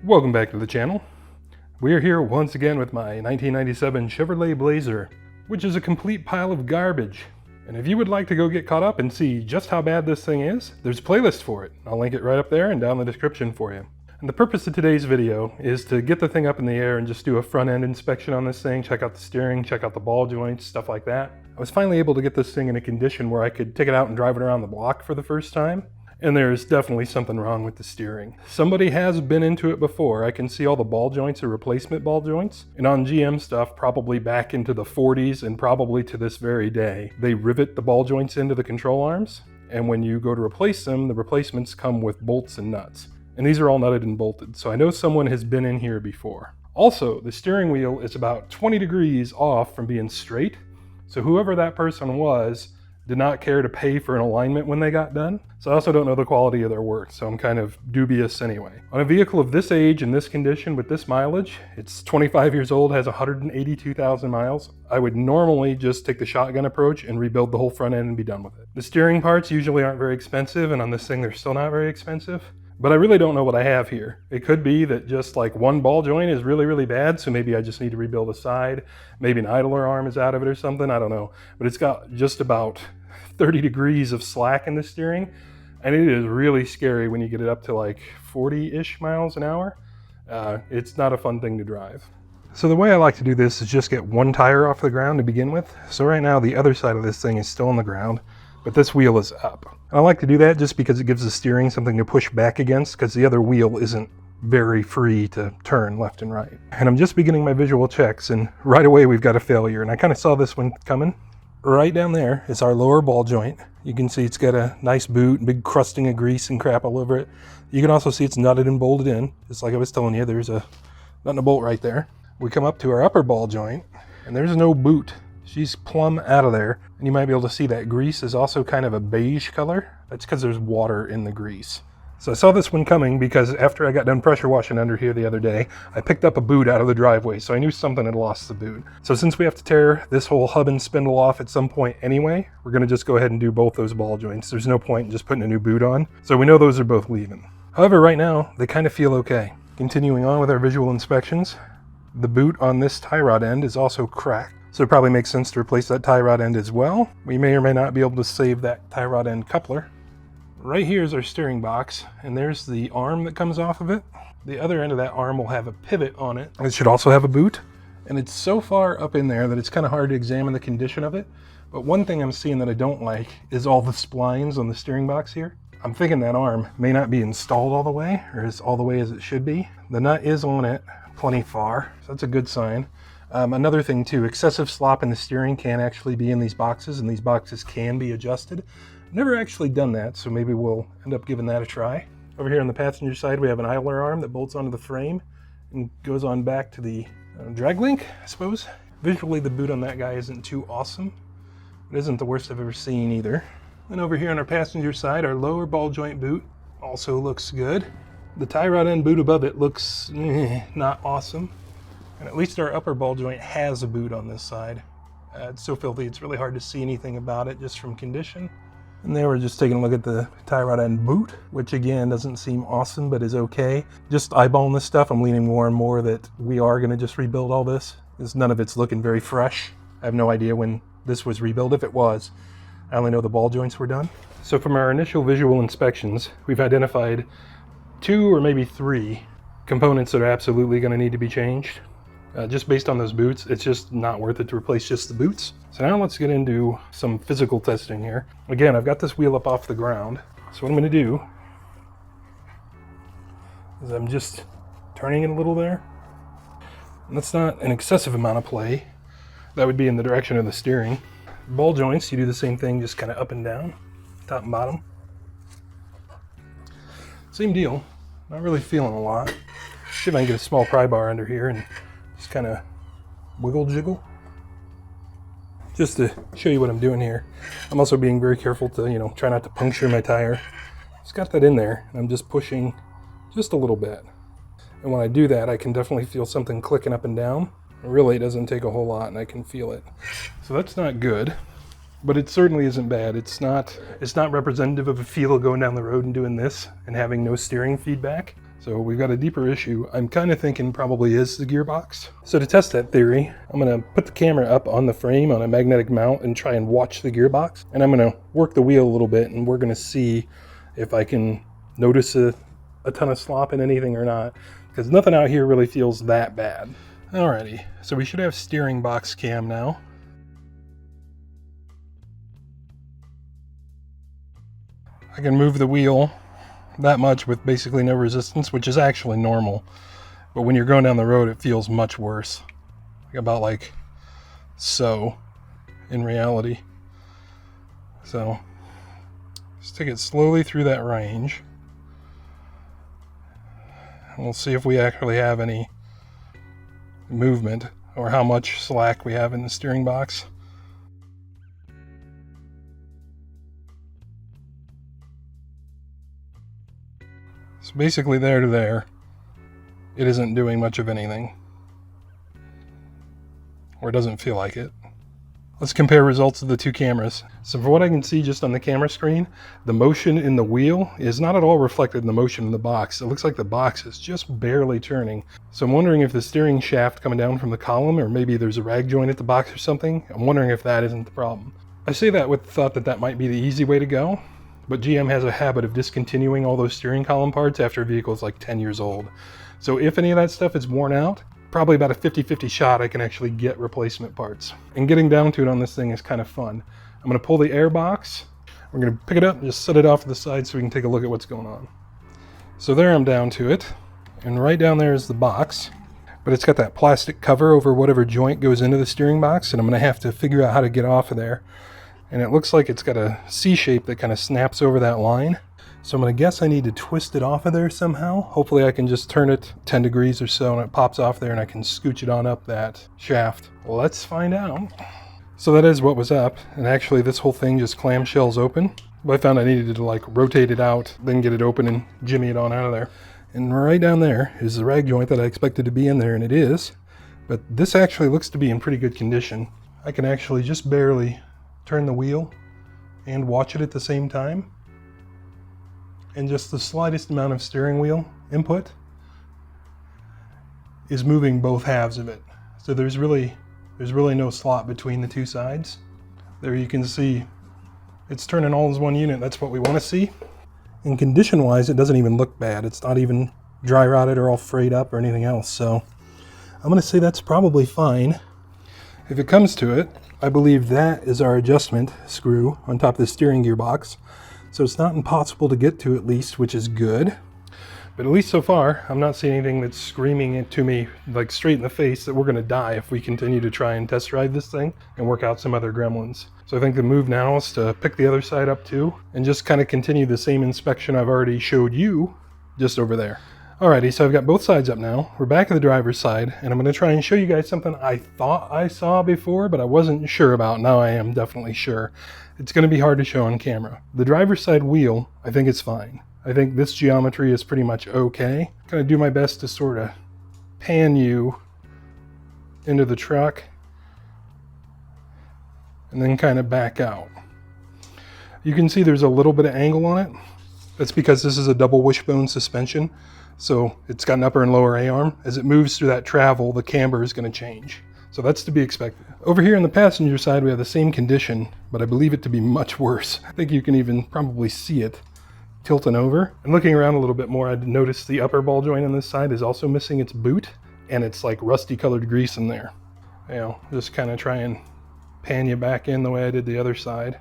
Welcome back to the channel. We are here once again with my 1997 Chevrolet Blazer, which is a complete pile of garbage. And if you would like to go get caught up and see just how bad this thing is, there's a playlist for it. I'll link it right up there and down in the description for you. And the purpose of today's video is to get the thing up in the air and just do a front end inspection on this thing, check out the steering, check out the ball joints, stuff like that. I was finally able to get this thing in a condition where I could take it out and drive it around the block for the first time. And there's definitely something wrong with the steering. Somebody has been into it before. I can see all the ball joints are replacement ball joints. And on GM stuff, probably back into the 40s and probably to this very day, they rivet the ball joints into the control arms. And when you go to replace them, the replacements come with bolts and nuts. And these are all nutted and bolted. So I know someone has been in here before. Also, the steering wheel is about 20 degrees off from being straight. So whoever that person was did not care to pay for an alignment when they got done. So I also don't know the quality of their work, so I'm kind of dubious anyway. On a vehicle of this age and this condition with this mileage, it's 25 years old, has 182,000 miles, I would normally just take the shotgun approach and rebuild the whole front end and be done with it. The steering parts usually aren't very expensive, and on this thing they're still not very expensive. But I really don't know what I have here. It could be that just like one ball joint is really, really bad, so maybe I just need to rebuild a side. Maybe an idler arm is out of it or something, I don't know. But it's got just about 30 degrees of slack in the steering, and it is really scary when you get it up to like 40-ish miles an hour. It's not a fun thing to drive. So the way I like to do this is just get one tire off the ground to begin with. So right now the other side of this thing is still on the ground, but this wheel is up. And I like to do that just because it gives the steering something to push back against, because the other wheel isn't very free to turn left and right. And I'm just beginning my visual checks, and right away we've got a failure, and I kind of saw this one coming. Right down there is our lower ball joint. You can see it's got a nice boot, big crusting of grease and crap all over it. You can also see it's nutted and bolted in, just like I was telling you, there's a nut and a bolt right there. We come up to our upper ball joint, and there's no boot. She's plumb out of there, and you might be able to see that grease is also kind of a beige color. That's because there's water in the grease. So I saw this one coming because after I got done pressure washing under here the other day, I picked up a boot out of the driveway, so I knew something had lost the boot. So since we have to tear this whole hub and spindle off at some point anyway, we're going to just go ahead and do both those ball joints. There's no point in just putting a new boot on, so we know those are both leaving. However, right now, they kind of feel okay. Continuing on with our visual inspections, the boot on this tie rod end is also cracked, so it probably makes sense to replace that tie rod end as well. We may or may not be able to save that tie rod end coupler. Right here is our steering box, and there's the arm that comes off of it. The other end of that arm will have a pivot on it. It should also have a boot, and it's so far up in there that it's kind of hard to examine the condition of it. But one thing I'm seeing that I don't like is all the splines on the steering box here. I'm thinking that arm may not be installed all the way, or as all the way as it should be. The nut is on it plenty far, so that's a good sign. Another thing too, excessive slop in the steering can actually be in these boxes, and these boxes can be adjusted. Never actually done that, so maybe we'll end up giving that a try. Over here on the passenger side, we have an idler arm that bolts onto the frame and goes on back to the drag link, I suppose. Visually, the boot on that guy isn't too awesome. It isn't the worst I've ever seen either. And over here on our passenger side, our lower ball joint boot also looks good. The tie rod end boot above it looks not awesome. And at least our upper ball joint has a boot on this side. It's so filthy, it's really hard to see anything about it just from condition. And there we're just taking a look at the tie rod end boot, which again doesn't seem awesome, but is okay. Just eyeballing this stuff, I'm leaning more and more that we are going to just rebuild all this, because none of it's looking very fresh. I have no idea when this was rebuilt, if it was. I only know the ball joints were done. So from our initial visual inspections, we've identified 2 or maybe 3 components that are absolutely going to need to be changed. Just based on those boots, it's just not worth it to replace just the boots. So now let's get into some physical testing here. Again, I've got this wheel up off the ground. So what I'm going to do is I'm just turning it a little there. And that's not an excessive amount of play. That would be in the direction of the steering. Ball joints, you do the same thing, just kind of up and down, top and bottom. Same deal, not really feeling a lot. See if I can get a small pry bar under here and just kind of wiggle jiggle. Just to show you what I'm doing here. I'm also being very careful to, try not to puncture my tire. Just got that in there, and I'm just pushing just a little bit. And when I do that, I can definitely feel something clicking up and down. Really, it doesn't take a whole lot, and I can feel it. So that's not good, but it certainly isn't bad. It's not representative of a feel going down the road and doing this and having no steering feedback. So we've got a deeper issue. I'm kind of thinking probably is the gearbox. So to test that theory, I'm going to put the camera up on the frame on a magnetic mount and try and watch the gearbox. And I'm going to work the wheel a little bit, and we're going to see if I can notice a ton of slop in anything or not. Because nothing out here really feels that bad. Alrighty, so we should have steering box cam now. I can move the wheel that much with basically no resistance, which is actually normal. But when you're going down the road, it feels much worse. About like so in reality. So just take it slowly through that range. And we'll see if we actually have any movement or how much slack we have in the steering box. So basically there to there, it isn't doing much of anything. Or it doesn't feel like it. Let's compare results of the two cameras. So from what I can see just on the camera screen, the motion in the wheel is not at all reflected in the motion in the box. It looks like the box is just barely turning. So I'm wondering if the steering shaft coming down from the column, or maybe there's a rag joint at the box or something. I'm wondering if that isn't the problem. I say that with the thought that that might be the easy way to go. But GM has a habit of discontinuing all those steering column parts after a vehicle is like 10 years old. So if any of that stuff is worn out, probably about a 50-50 shot I can actually get replacement parts. And getting down to it on this thing is kind of fun. I'm going to pull the air box. We're going to pick it up and just set it off to the side so we can take a look at what's going on. So there I'm down to it. And right down there is the box. But it's got that plastic cover over whatever joint goes into the steering box. And I'm going to have to figure out how to get off of there. And it looks like it's got a C shape that kind of snaps over that line. So I'm going to guess I need to twist it off of there somehow. Hopefully I can just turn it 10 degrees or so and it pops off there and I can scooch it on up that shaft. Let's find out. So that is what was up. And actually this whole thing just clamshells open. But I found I needed to like rotate it out, then get it open and jimmy it on out of there. And right down there is the rag joint that I expected to be in there, and it is. But this actually looks to be in pretty good condition. I can actually just barely turn the wheel and watch it at the same time, and just the slightest amount of steering wheel input is moving both halves of it. So there's really no slot between the two sides. There you can see it's turning all as one unit. That's what we want to see. And condition wise, it doesn't even look bad. It's not even dry rotted or all frayed up or anything else. So I'm going to say that's probably fine. If it comes to it, I believe that is our adjustment screw on top of the steering gearbox. So it's not impossible to get to at least, which is good. But at least so far, I'm not seeing anything that's screaming it to me like straight in the face that we're going to die if we continue to try and test drive this thing and work out some other gremlins. So I think the move now is to pick the other side up too and just kind of continue the same inspection I've already showed you just over there. Alrighty, so I've got both sides up now. We're back at the driver's side, and I'm going to try and show you guys something I thought I saw before, but I wasn't sure about. Now I am definitely sure. It's going to be hard to show on camera. The driver's side wheel, I think it's fine. I think this geometry is pretty much okay. I'm going to do my best to sort of pan you into the truck and then kind of back out. You can see there's a little bit of angle on it. That's because this is a double wishbone suspension. So it's got an upper and lower A-arm. As it moves through that travel, the camber is going to change. So that's to be expected. Over here on the passenger side, we have the same condition, but I believe it to be much worse. I think you can even probably see it tilting over. And looking around a little bit more, I'd noticed the upper ball joint on this side is also missing its boot, and it's like rusty colored grease in there. You know, just kind of try and pan you back in the way I did the other side.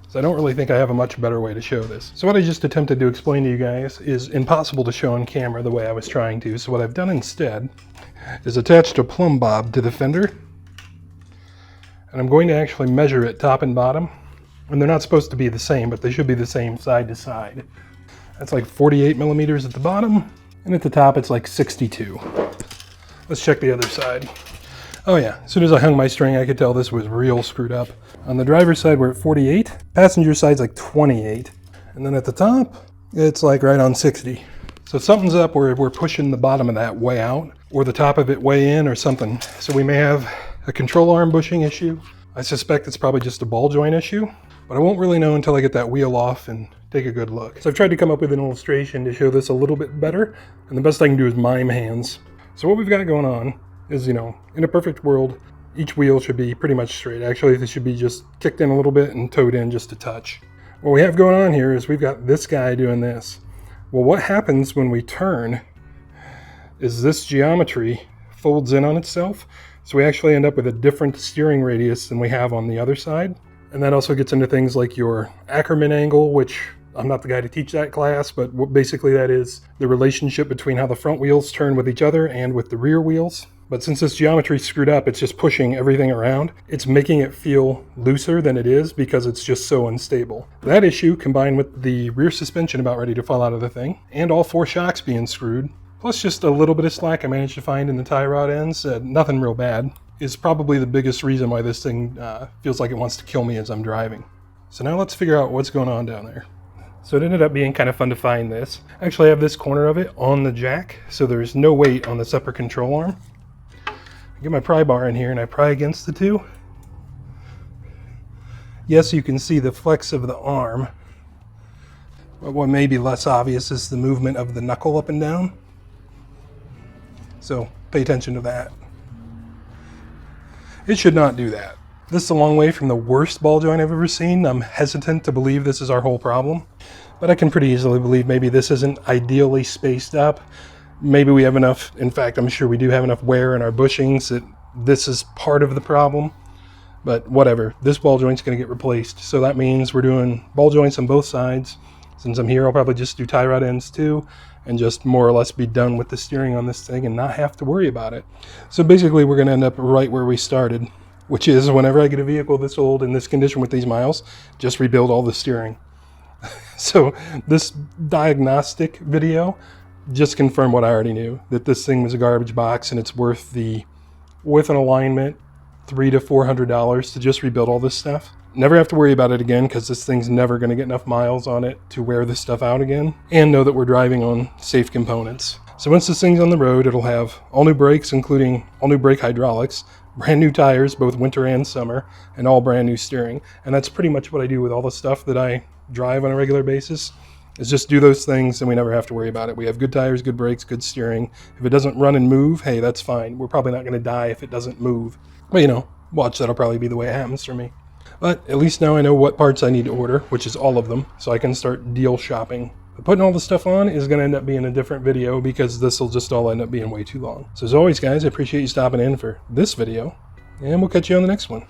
So I don't really think I have a much better way to show this. So what I just attempted to explain to you guys is impossible to show on camera the way I was trying to. So what I've done instead is attached a plumb bob to the fender. And I'm going to actually measure it top and bottom. And they're not supposed to be the same, but they should be the same side to side. That's like 48 millimeters at the bottom. And at the top, it's like 62. Let's check the other side. Oh yeah, as soon as I hung my string, I could tell this was real screwed up. On the driver's side, we're at 48. Passenger side's like 28. And then at the top, it's like right on 60. So something's up where we're pushing the bottom of that way out, or the top of it way in, or something. So we may have a control arm bushing issue. I suspect it's probably just a ball joint issue. but I won't really know until I get that wheel off and take a good look. So I've tried to come up with an illustration to show this a little bit better, and the best I can do is mime hands. So what we've got going on is, in a perfect world, each wheel should be pretty much straight. Actually, they should be just kicked in a little bit and towed in just a touch. What we have going on here is we've got this guy doing this. Well, what happens when we turn is this geometry folds in on itself, so we actually end up with a different steering radius than we have on the other side. And that also gets into things like your Ackerman angle, which I'm not the guy to teach that class, but what basically that is the relationship between how the front wheels turn with each other and with the rear wheels. But since this geometry is screwed up, it's just pushing everything around. It's making it feel looser than it is because it's just so unstable. That issue, combined with the rear suspension about ready to fall out of the thing, and all 4 shocks being screwed, plus just a little bit of slack I managed to find in the tie rod ends, nothing real bad, is probably the biggest reason why this thing feels like it wants to kill me as I'm driving. So now let's figure out what's going on down there. So it ended up being kind of fun to find this. Actually, I have this corner of it on the jack, so there's no weight on this upper control arm. I get my pry bar in here and I pry against the two. Yes, you can see the flex of the arm, but what may be less obvious is the movement of the knuckle up and down. So pay attention to that. It should not do that. This is a long way from the worst ball joint I've ever seen. I'm hesitant to believe this is our whole problem, but I can pretty easily believe maybe this isn't ideally spaced up. Maybe we have enough, in fact, I'm sure we do have enough wear in our bushings that this is part of the problem, but whatever. This ball joint's going to get replaced, so that means we're doing ball joints on both sides. Since I'm here, I'll probably just do tie rod ends too, and just more or less be done with the steering on this thing and not have to worry about it. So basically we're going to end up right where we started, which is whenever I get a vehicle this old in this condition with these miles, just rebuild all the steering. So this diagnostic video just confirmed what I already knew, that this thing was a garbage box and it's worth an alignment $300 to $400 to just rebuild all this stuff. Never have to worry about it again because this thing's never going to get enough miles on it to wear this stuff out again, and know that we're driving on safe components. So once this thing's on the road, it'll have all new brakes, including all new brake hydraulics, brand new tires, both winter and summer, and all brand new steering. And that's pretty much what I do with all the stuff that I drive on a regular basis, is just do those things and we never have to worry about it. We have good tires, good brakes, good steering. If it doesn't run and move, hey, that's fine. We're probably not going to die if it doesn't move. But watch, that'll probably be the way it happens for me. But at least now I know what parts I need to order, which is all of them, so I can start deal shopping. But putting all the stuff on is going to end up being a different video because this will just all end up being way too long. So as always, guys, I appreciate you stopping in for this video, and we'll catch you on the next one.